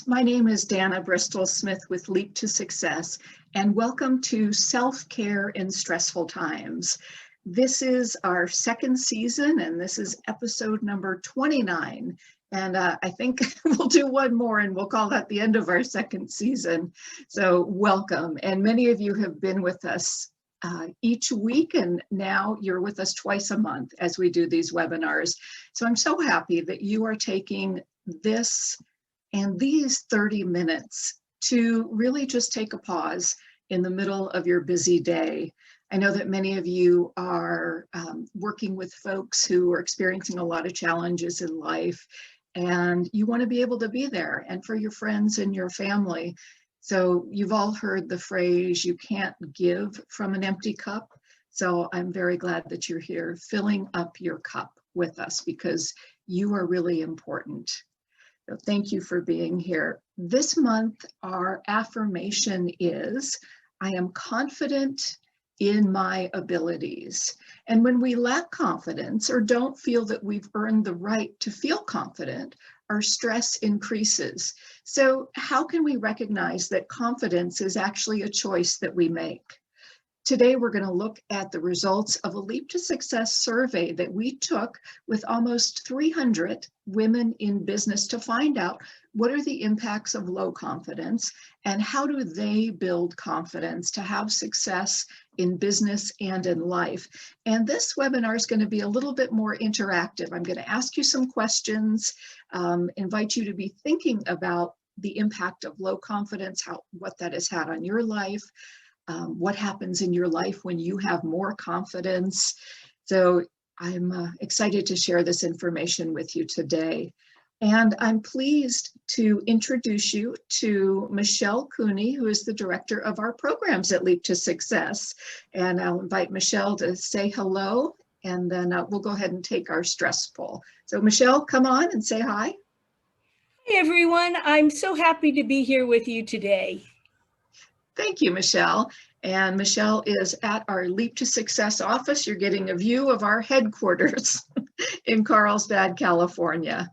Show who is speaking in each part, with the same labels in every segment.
Speaker 1: My name is Dana Bristol Smith with Leap to Success, and welcome to Self-Care in Stressful Times. This is our second season, and this is episode number 29. And I think we'll do one more, and we'll call that the end of our second season. So welcome. And many of you have been with us each week, and now you're with us twice a month as we do these webinars. So I'm so happy that you are taking this and these 30 minutes to really just take a pause in the middle of your busy day. I know that many of you are working with folks who are experiencing a lot of challenges in life, and you want to be able to be there and for your friends and your family. So you've all heard the phrase, you can't give from an empty cup. So I'm very glad that you're here filling up your cup with us because you are really important. So thank you for being here. This month, our affirmation is, I am confident in my abilities. And when we lack confidence or don't feel that we've earned the right to feel confident, our stress increases. So how can we recognize that confidence is actually a choice that we make? Today, we're going to look at the results of a Leap to Success survey that we took with almost 300 women in business to find out what are the impacts of low confidence and how do they build confidence to have success in business and in life. And this webinar is going to be a little bit more interactive. I'm going to ask you some questions, invite you to be thinking about the impact of low confidence, what that has had on your life. What happens in your life when you have more confidence. So I'm excited to share this information with you today. And I'm pleased to introduce you to Michelle Cooney, who is the director of our programs at Leap to Success. And I'll invite Michelle to say hello, and then we'll go ahead and take our stress poll. So Michelle, come on and say hi.
Speaker 2: Hi, everyone. I'm so happy to be here with you today.
Speaker 1: Thank you, Michelle. And Michelle is at our Leap to Success office. You're getting a view of our headquarters in Carlsbad, California.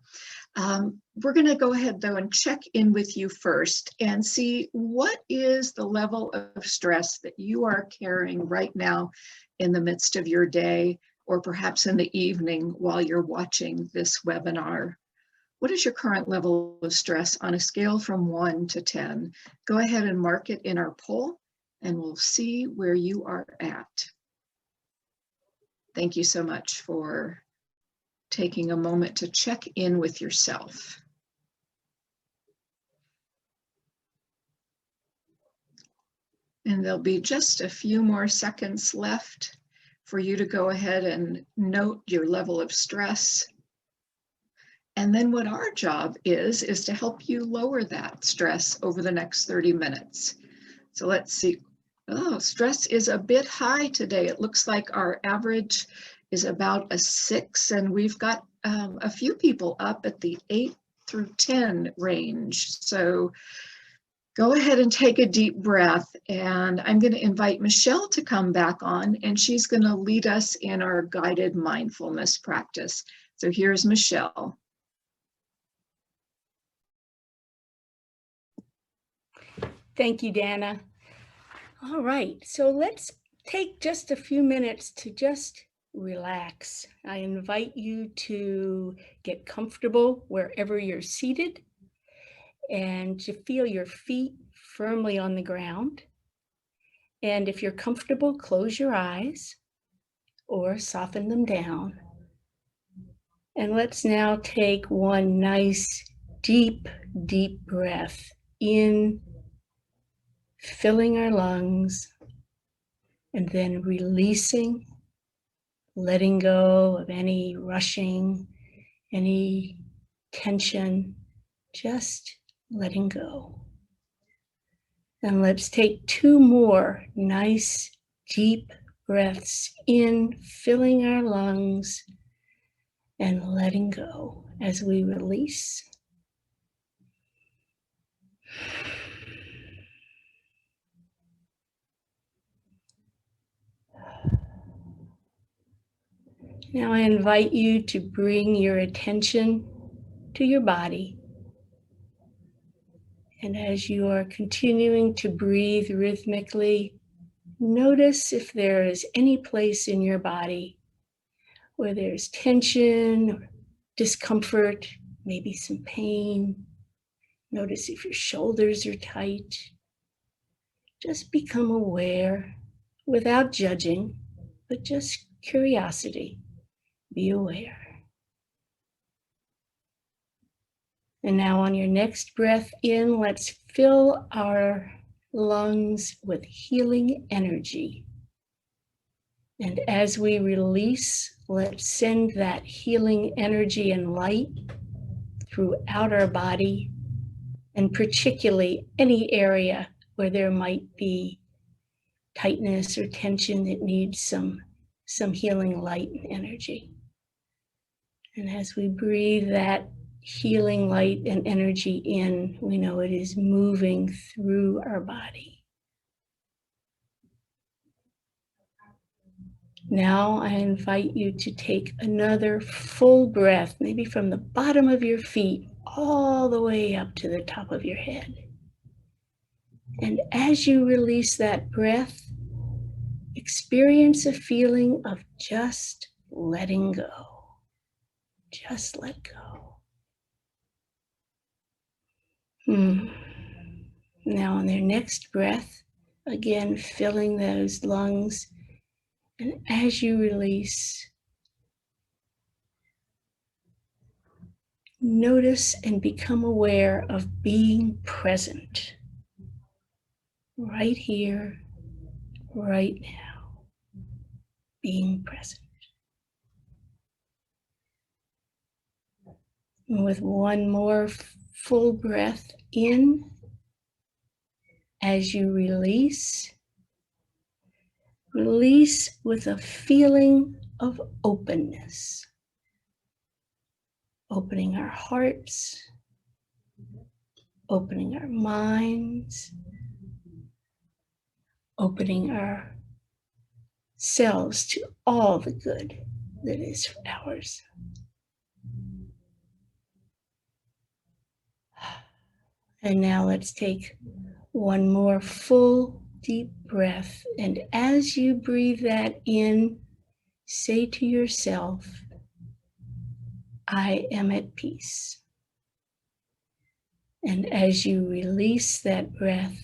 Speaker 1: We're going to go ahead, though, and check in with you first and see what is the level of stress that you are carrying right now in the midst of your day, or perhaps in the evening while you're watching this webinar. What is your current level of stress on a scale from 1 to 10? Go ahead and mark it in our poll, and we'll see where you are at. Thank you so much for taking a moment to check in with yourself. And there'll be just a few more seconds left for you to go ahead and note your level of stress. And then what our job is to help you lower that stress over the next 30 minutes. So let's see. Oh, stress is a bit high today. It looks like our average is about a 6, and we've got a few people up at the 8 through 10 range. So go ahead and take a deep breath, and I'm going to invite Michelle to come back on, and she's going to lead us in our guided mindfulness practice. So here's Michelle.
Speaker 2: Thank you, Dana. All right, so let's take just a few minutes to just relax. I invite you to get comfortable wherever you're seated and to feel your feet firmly on the ground. And if you're comfortable, close your eyes or soften them down. And let's now take one nice, deep, deep breath in, filling our lungs, and then releasing, letting go of any rushing, any tension, just letting go. And let's take 2 more nice, deep breaths in, filling our lungs, and letting go as we release. Now I invite you to bring your attention to your body. And as you are continuing to breathe rhythmically, notice if there is any place in your body where there's tension or discomfort, maybe some pain. Notice if your shoulders are tight. Just become aware without judging, but just curiosity. Be aware. And now on your next breath in, let's fill our lungs with healing energy. And as we release, let's send that healing energy and light throughout our body, and particularly any area where there might be tightness or tension that needs some healing light and energy. And as we breathe that healing light and energy in, we know it is moving through our body. Now I invite you to take another full breath, maybe from the bottom of your feet all the way up to the top of your head. And as you release that breath, experience a feeling of just letting go. Just let go. Now on their next breath, again filling those lungs, and as you release, notice and become aware of being present. Right here, right now. Being present. And with one more full breath in, as you release, release with a feeling of openness. Opening our hearts, opening our minds, opening our selves to all the good that is ours. And now let's take one more full deep breath. And as you breathe that in, say to yourself, I am at peace. And as you release that breath,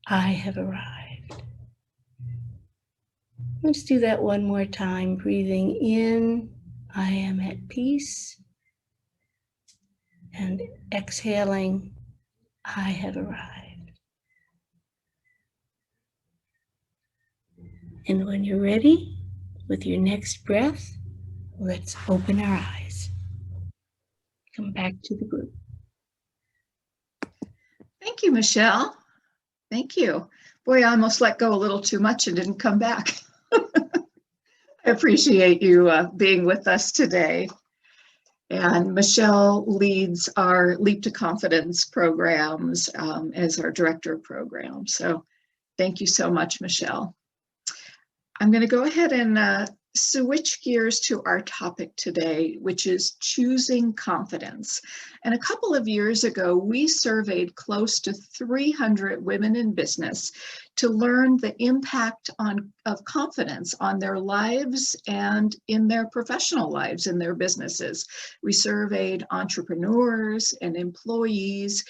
Speaker 2: I have arrived. Let's do that one more time. Breathing in, I am at peace. And exhaling, I have arrived. And when you're ready, with your next breath, let's open our eyes. Come back to the group.
Speaker 1: Thank you, Michelle. Thank you. Boy, I almost let go a little too much and didn't come back. I appreciate you being with us today. And Michelle leads our Leap to Confidence programs as our director of programs. So thank you so much, Michelle. I'm going to go ahead and switch gears to our topic today, which is choosing confidence. And a couple of years ago, we surveyed close to 300 women in business to learn the impact of confidence on their lives and in their professional lives, in their businesses. We surveyed entrepreneurs and employees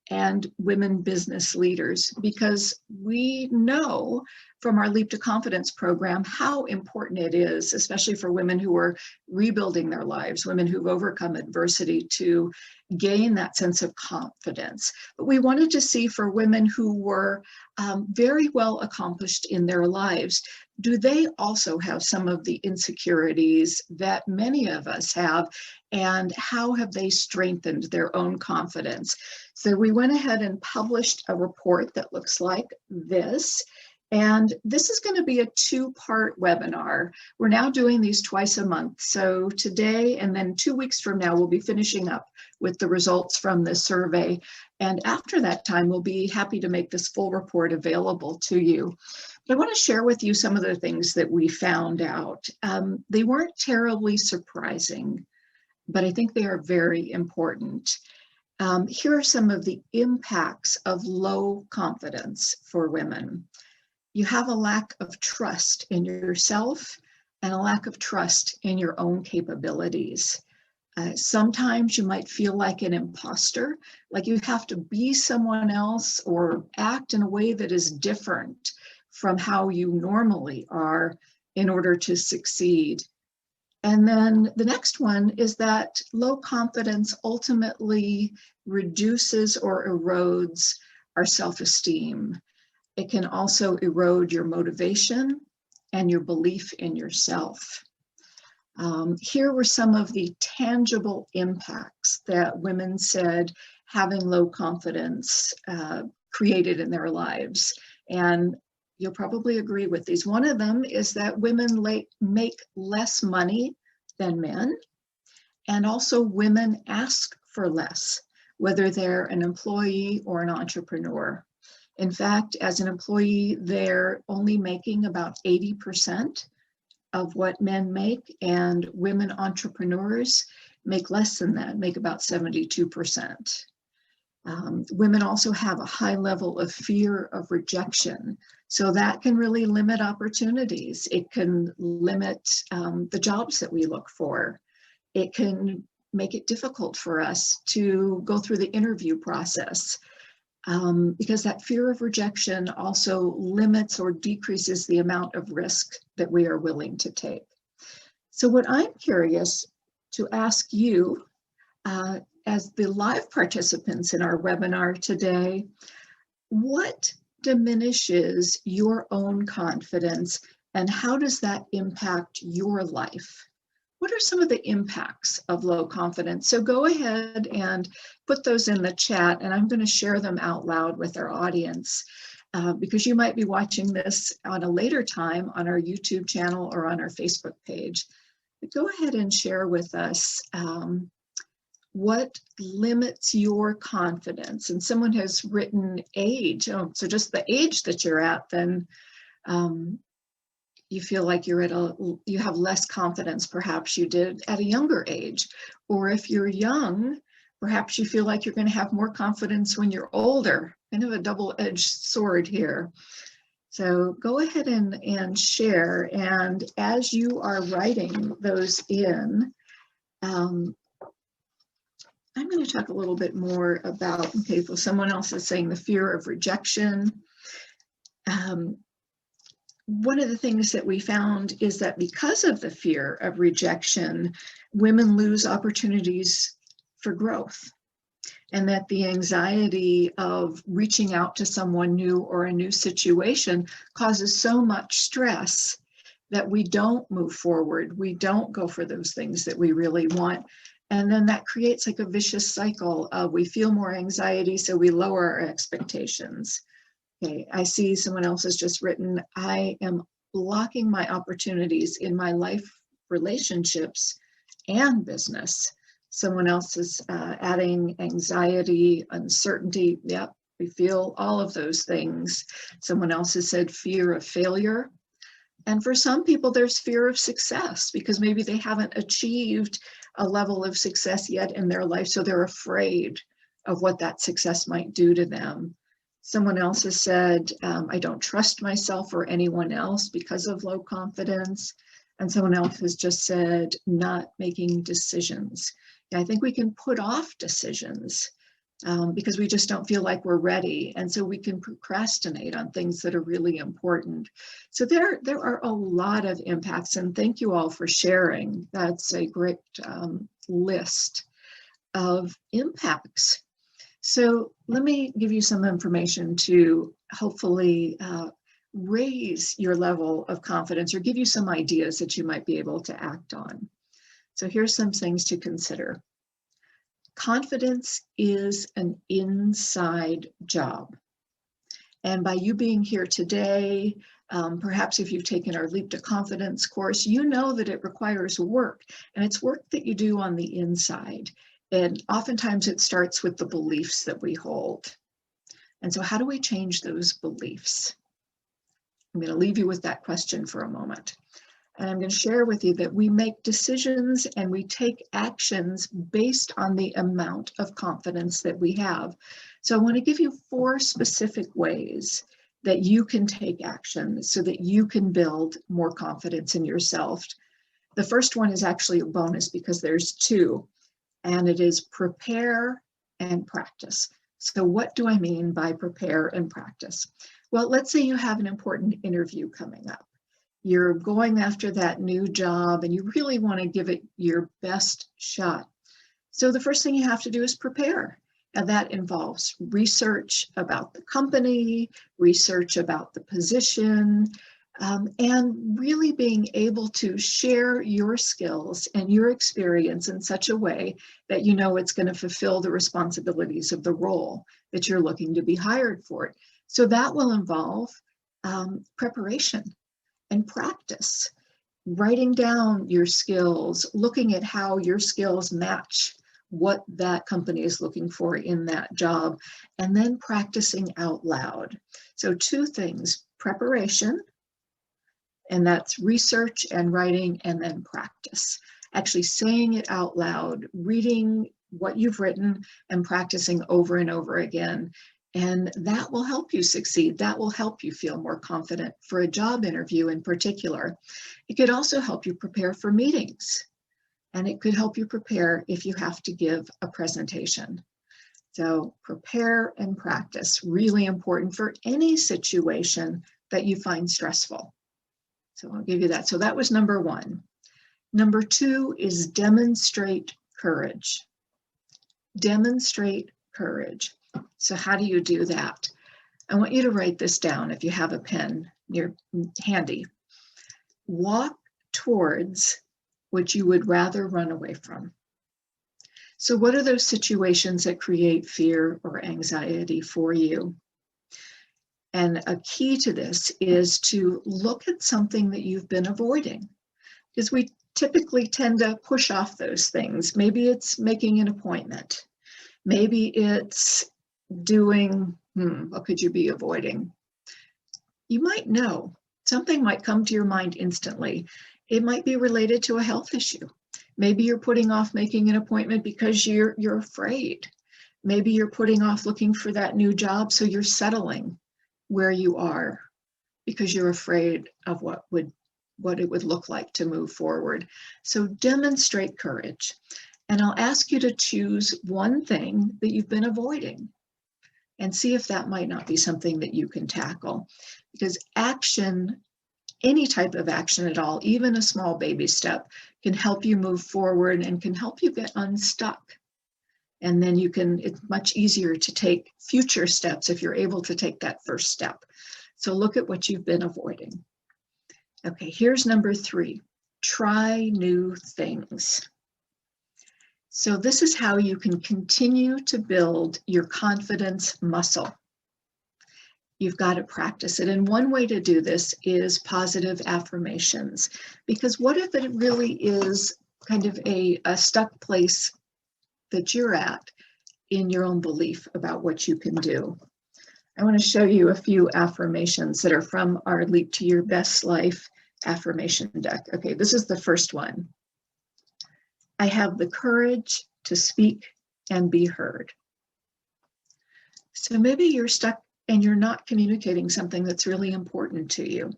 Speaker 1: and women business leaders, because we know from our Leap to Confidence program how important it is, especially for women who are rebuilding their lives, women who've overcome adversity, to gain that sense of confidence. But we wanted to see for women who were very well accomplished in their lives, do they also have some of the insecurities that many of us have, and how have they strengthened their own confidence? So we went ahead and published a report that looks like this. And this is going to be a two-part webinar. We're now doing these twice a month. So today and then 2 weeks from now, we'll be finishing up with the results from this survey. And after that time, we'll be happy to make this full report available to you. But I want to share with you some of the things that we found out. They weren't terribly surprising, but I think they are very important. Here are some of the impacts of low confidence for women. You have a lack of trust in yourself and a lack of trust in your own capabilities. Sometimes you might feel like an imposter, like you have to be someone else or act in a way that is different from how you normally are in order to succeed. And then the next one is that low confidence ultimately reduces or erodes our self-esteem. It can also erode your motivation and your belief in yourself. Here were some of the tangible impacts that women said having low confidence created in their lives. And you'll probably agree with these. One of them is that women make less money than men, and also women ask for less, whether they're an employee or an entrepreneur. In fact, as an employee, they're only making about 80% of what men make, and women entrepreneurs make less than that, make about 72%. Women also have a high level of fear of rejection. So that can really limit opportunities. It can limit the jobs that we look for. It can make it difficult for us to go through the interview process because that fear of rejection also limits or decreases the amount of risk that we are willing to take. So what I'm curious to ask you, as the live participants in our webinar today, what diminishes your own confidence and how does that impact your life? What are some of the impacts of low confidence? So go ahead and put those in the chat, and I'm going to share them out loud with our audience because you might be watching this on a later time on our YouTube channel or on our Facebook page. But go ahead and share with us what limits your confidence. And someone has written age. Oh, so just the age that you're at, then you feel like you have less confidence perhaps you did at a younger age. Or if you're young, perhaps you feel like you're going to have more confidence when you're older. Kind of a double-edged sword here. So go ahead and share. And as you are writing those in, I'm going to talk a little bit more about, okay, well, someone else is saying the fear of rejection. One of the things that we found is that because of the fear of rejection, women lose opportunities for growth, and that the anxiety of reaching out to someone new or a new situation causes so much stress that we don't move forward. We don't go for those things that we really want. And then that creates like a vicious cycle of we feel more anxiety, so we lower our expectations. Okay, I see someone else has just written, I am blocking my opportunities in my life, relationships, and business. Someone else is adding anxiety, uncertainty. Yep, we feel all of those things. Someone else has said fear of failure. And for some people, there's fear of success because maybe they haven't achieved a level of success yet in their life, so they're afraid of what that success might do to them. Someone else has said, I don't trust myself or anyone else because of low confidence. And someone else has just said, not making decisions. Yeah, I think we can put off decisions because we just don't feel like we're ready. And so we can procrastinate on things that are really important. So there are a lot of impacts, and thank you all for sharing. That's a great list of impacts. So let me give you some information to hopefully raise your level of confidence or give you some ideas that you might be able to act on. So here's some things to consider. Confidence is an inside job. And by you being here today, perhaps if you've taken our Leap to Confidence course, you know that it requires work, and it's work that you do on the inside. And oftentimes it starts with the beliefs that we hold. And so how do we change those beliefs? I'm going to leave you with that question for a moment. And I'm going to share with you that we make decisions and we take actions based on the amount of confidence that we have. So I want to give you 4 specific ways that you can take action so that you can build more confidence in yourself. The first one is actually a bonus because there's 2, and it is prepare and practice. So what do I mean by prepare and practice? Well, let's say you have an important interview coming up. You're going after that new job and you really want to give it your best shot. So the first thing you have to do is prepare. And that involves research about the company, research about the position, and really being able to share your skills and your experience in such a way that you know it's going to fulfill the responsibilities of the role that you're looking to be hired for. So that will involve preparation and practice, writing down your skills, looking at how your skills match what that company is looking for in that job, and then practicing out loud. So 2 things, preparation, and that's research and writing, and then practice. Actually saying it out loud, reading what you've written and practicing over and over again. And that will help you succeed. That will help you feel more confident for a job interview in particular. It could also help you prepare for meetings. And it could help you prepare if you have to give a presentation. So prepare and practice, really important for any situation that you find stressful. So I'll give you that. So that was number 1. Number 2 is demonstrate courage. Demonstrate courage. So how do you do that? I want you to write this down if you have a pen near handy. Walk towards what you would rather run away from. So what are those situations that create fear or anxiety for you? And a key to this is to look at something that you've been avoiding, because we typically tend to push off those things. Maybe it's making an appointment. Maybe it's doing, what could you be avoiding? You might know. Something might come to your mind instantly. It might be related to a health issue. Maybe you're putting off making an appointment because you're afraid. Maybe you're putting off looking for that new job, so you're settling where you are because you're afraid of what it would look like to move forward. So demonstrate courage. And I'll ask you to choose one thing that you've been avoiding and see if that might not be something that you can tackle. Because action, any type of action at all, even a small baby step, can help you move forward and can help you get unstuck. And then it's much easier to take future steps if you're able to take that first step. So look at what you've been avoiding. Okay, here's number 3, try new things. So this is how you can continue to build your confidence muscle. You've got to practice it. And one way to do this is positive affirmations, because what if it really is kind of a stuck place that you're at in your own belief about what you can do? I want to show you a few affirmations that are from our Leap to Your Best Life affirmation deck. Okay, this is the first one. I have the courage to speak and be heard. So maybe you're stuck and you're not communicating something that's really important to you.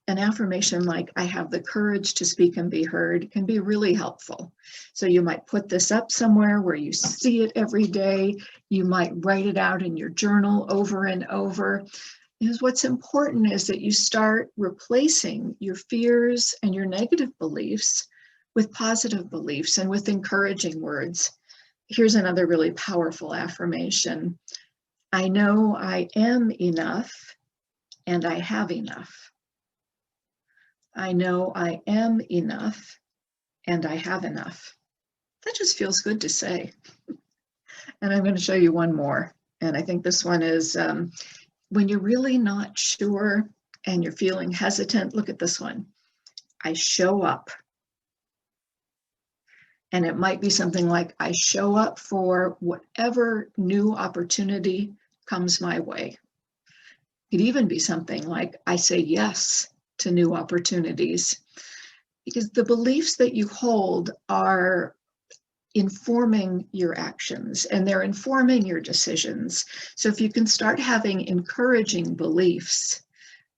Speaker 1: An affirmation like, I have the courage to speak and be heard, can be really helpful. So you might put this up somewhere where you see it every day. You might write it out in your journal over and over. Because what's important is that you start replacing your fears and your negative beliefs with positive beliefs and with encouraging words. Here's another really powerful affirmation. I know I am enough and I have enough. I know I am enough and I have enough. That just feels good to say. And I'm going to show you one more. And I think this one is when you're really not sure and you're feeling hesitant, look at this one. I show up. And it might be something like, I show up for whatever new opportunity comes my way. It could even be something like, I say yes to new opportunities. Because the beliefs that you hold are informing your actions, and they're informing your decisions. So if you can start having encouraging beliefs,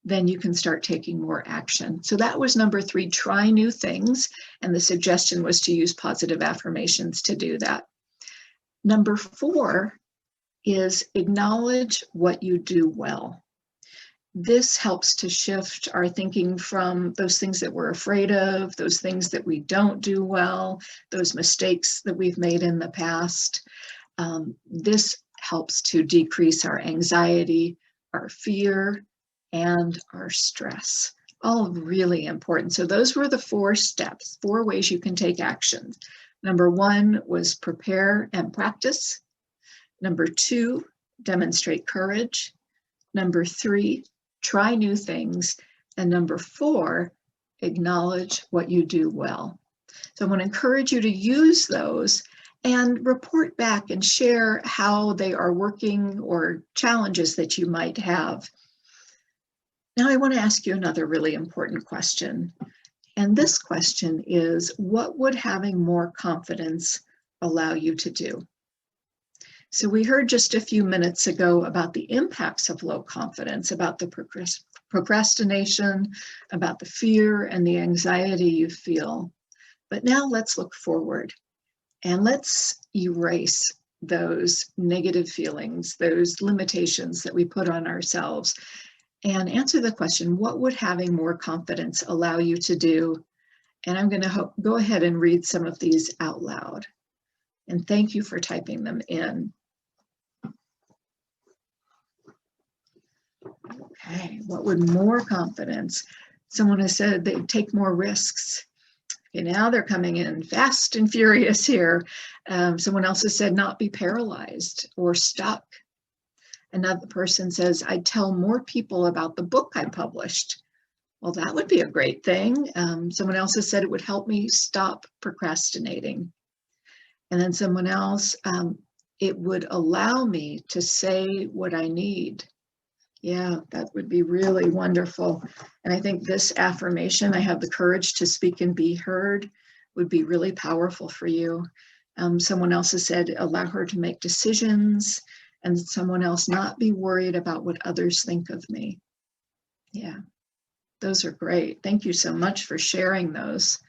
Speaker 1: then you can start taking more action. So that was number 3, try new things. And the suggestion was to use positive affirmations to do that. Number 4 is acknowledge what you do well. This helps to shift our thinking from those things that we're afraid of, those things that we don't do well, those mistakes that we've made in the past. This helps to decrease our anxiety, our fear, and our stress. All really important. So those were the 4 steps, 4 ways you can take action. Number 1 was prepare and practice. Number 2, demonstrate courage. Number 3, try new things. And number 4, acknowledge what you do well. So I want to encourage you to use those and report back and share how they are working or challenges that you might have. Now I want to ask you another really important question. And this question is, what would having more confidence allow you to do? So we heard just a few minutes ago about the impacts of low confidence, about the procrastination, about the fear and the anxiety you feel. But now let's look forward and let's erase those negative feelings, those limitations that we put on ourselves, and answer the question, what would having more confidence allow you to do? And I'm going to go ahead and read some of these out loud. And thank you for typing them in. Okay, what would more confidence? Someone has said they'd take more risks. Okay, now they're coming in fast and furious here. Someone else has said not be paralyzed or stuck. Another person says, I'd tell more people about the book I published. Well, that would be a great thing. Someone else has said it would help me stop procrastinating. And then someone else, it would allow me to say what I need. Yeah, that would be really wonderful. And I think this affirmation, I have the courage to speak and be heard, would be really powerful for you. Someone else has said, allow her to make decisions, and someone else not be worried about what others think of me. Yeah, those are great. Thank you so much for sharing those.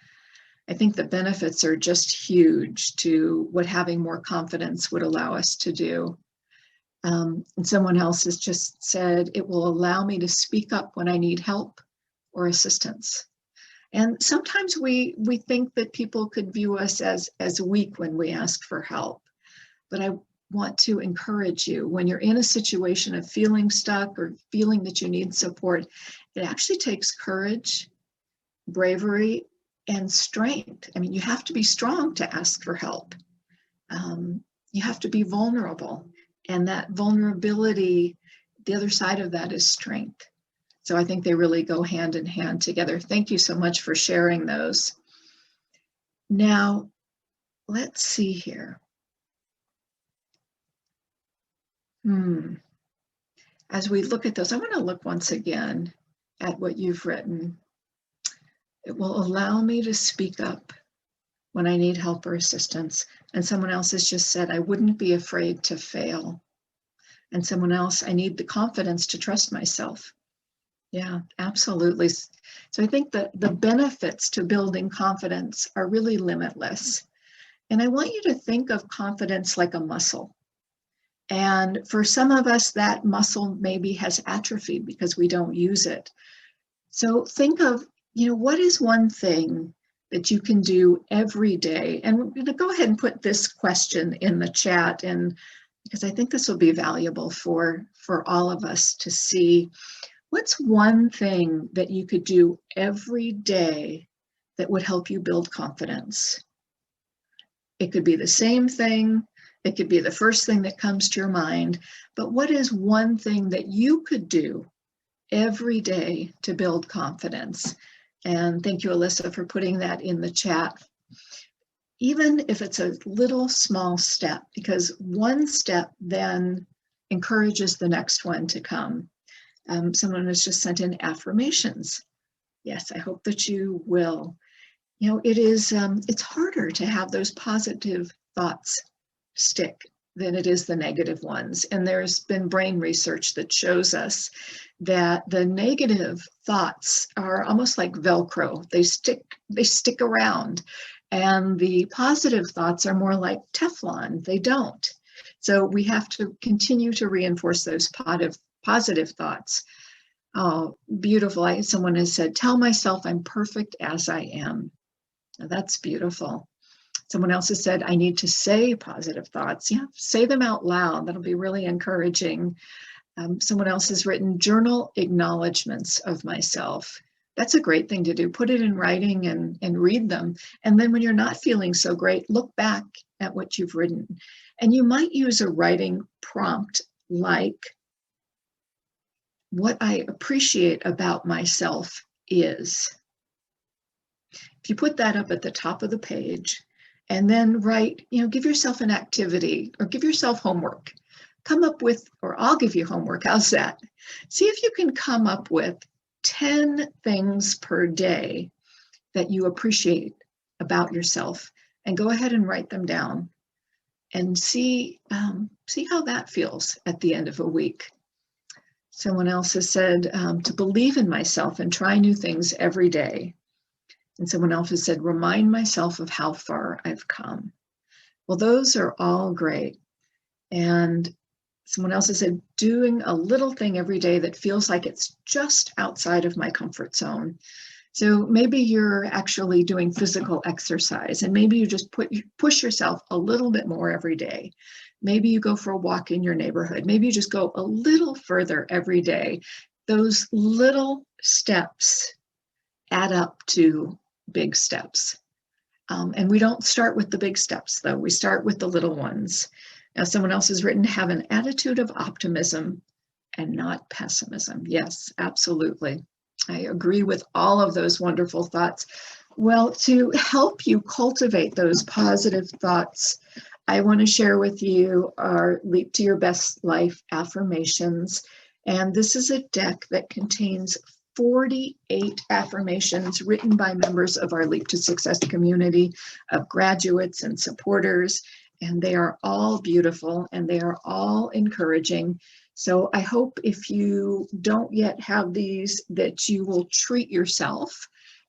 Speaker 1: I think the benefits are just huge to what having more confidence would allow us to do. And someone else has just said, it will allow me to speak up when I need help or assistance. And sometimes we think that people could view us as weak when we ask for help. But I want to encourage you, when you're in a situation of feeling stuck or feeling that you need support, it actually takes courage, bravery, and strength. I mean, you have to be strong to ask for help. You have to be vulnerable. And that vulnerability, the other side of that is strength. So I think they really go hand in hand together. Thank you so much for sharing those. Now, let's see here. As we look at those, I want to look once again at what you've written. It will allow me to speak up when I need help or assistance. And someone else has just said, I wouldn't be afraid to fail. And someone else, I need the confidence to trust myself. Yeah, absolutely. So I think that the benefits to building confidence are really limitless. And I want you to think of confidence like a muscle. And for some of us, that muscle maybe has atrophied because we don't use it. So think of, what is one thing that you can do every day? And we're going to go ahead and put this question in the chat, and because I think this will be valuable for all of us to see. What's one thing that you could do every day that would help you build confidence? It could be the same thing. It could be the first thing that comes to your mind. But what is one thing that you could do every day to build confidence? And thank you, Alyssa, for putting that in the chat. Even if it's a little small step, because one step then encourages the next one to come. Someone has just sent in affirmations. Yes, I hope that you will. You know, it's harder to have those positive thoughts stick than it is the negative ones. And there's been brain research that shows us that the negative thoughts are almost like Velcro. They stick around. And the positive thoughts are more like Teflon. They don't. So we have to continue to reinforce those positive thoughts. Oh, beautiful. Someone has said, tell myself I'm perfect as I am. Now, that's beautiful. Someone else has said, I need to say positive thoughts. Yeah, say them out loud. That'll be really encouraging. Someone else has written, journal acknowledgments of myself. That's a great thing to do. Put it in writing and read them. And then when you're not feeling so great, look back at what you've written. And you might use a writing prompt like, what I appreciate about myself is. If you put that up at the top of the page and then write, give yourself an activity or give yourself homework. Come up with, or I'll give you homework. How's that? See if you can come up with 10 things per day that you appreciate about yourself, and go ahead and write them down and see how that feels at the end of a week. Someone else has said to believe in myself and try new things every day. And someone else has said, remind myself of how far I've come. Well, those are all great. And someone else has said, doing a little thing every day that feels like it's just outside of my comfort zone. So maybe you're actually doing physical exercise, and maybe you just push yourself a little bit more every day. Maybe you go for a walk in your neighborhood. Maybe you just go a little further every day. Those little steps add up to big steps. And we don't start with the big steps, though. We start with the little ones. Now, someone else has written, have an attitude of optimism and not pessimism. Yes, absolutely. I agree with all of those wonderful thoughts. Well, to help you cultivate those positive thoughts, I want to share with you our Leap to Your Best Life affirmations. And this is a deck that contains 48 affirmations written by members of our Leap to Success community of graduates and supporters. And they are all beautiful and they are all encouraging. So I hope if you don't yet have these, that you will treat yourself.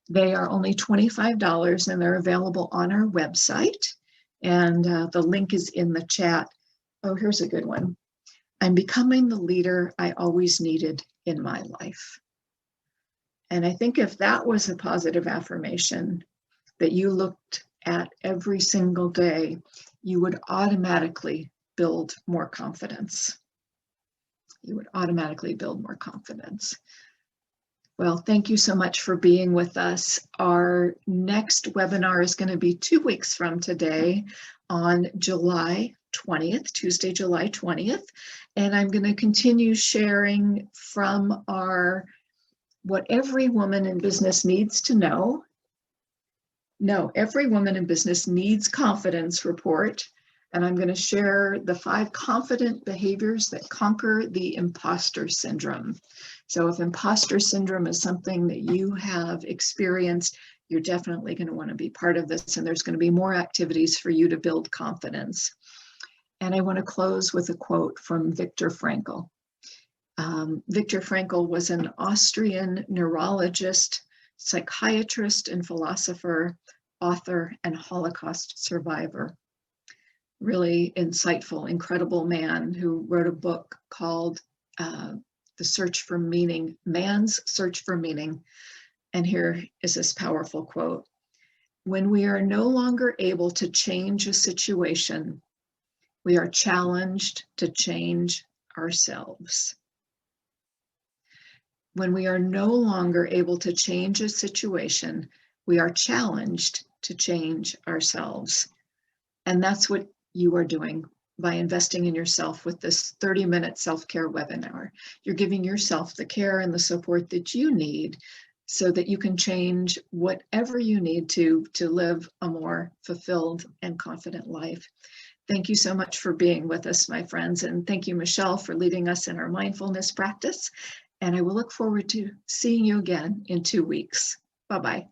Speaker 1: They are only $25 and they're available on our website. And the link is in the chat. Oh, here's a good one. I'm becoming the leader I always needed in my life. And I think if that was a positive affirmation that you looked at every single day, you would automatically build more confidence. You would automatically build more confidence. Well, thank you so much for being with us. Our next webinar is going to be 2 weeks from today on July 20th, Tuesday, July 20th. And I'm going to continue sharing from our What Every Woman in Business Needs to Know. No, Every Woman in Business Needs Confidence report. And I'm going to share the 5 confident behaviors that conquer the imposter syndrome. So if imposter syndrome is something that you have experienced, you're definitely going to want to be part of this. And there's going to be more activities for you to build confidence. And I want to close with a quote from Viktor Frankel. Viktor Frankel was an Austrian neurologist, psychiatrist, and philosopher, author, and Holocaust survivor. Really insightful, incredible man who wrote a book called The Search for Meaning, Man's Search for Meaning. And here is this powerful quote. When we are no longer able to change a situation, we are challenged to change ourselves. When we are no longer able to change a situation, we are challenged to change ourselves. And that's what you are doing by investing in yourself with this 30-minute self-care webinar. You're giving yourself the care and the support that you need so that you can change whatever you need to live a more fulfilled and confident life. Thank you so much for being with us, my friends. And thank you, Michelle, for leading us in our mindfulness practice. And I will look forward to seeing you again in 2 weeks. Bye-bye.